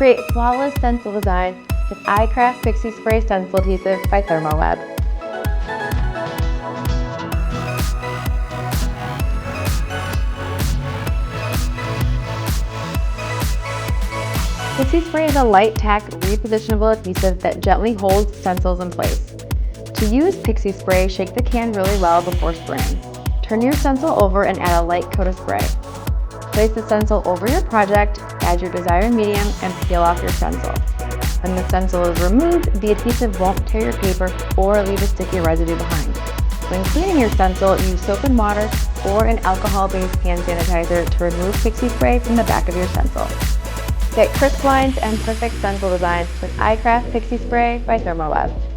Create flawless stencil design with iCraft Pixie Spray Stencil Adhesive by Thermoweb. Pixie Spray is a light tack repositionable adhesive that gently holds stencils in place. To use Pixie Spray, shake the can really well before spraying. Turn your stencil over and add a light coat of spray. Place the stencil over your project, add your desired medium, and peel off your stencil. When the stencil is removed, the adhesive won't tear your paper or leave a sticky residue behind. When cleaning your stencil, use soap and water or an alcohol-based hand sanitizer to remove Pixie Spray from the back of your stencil. Get crisp lines and perfect stencil designs with iCraft Pixie Spray by Thermoweb.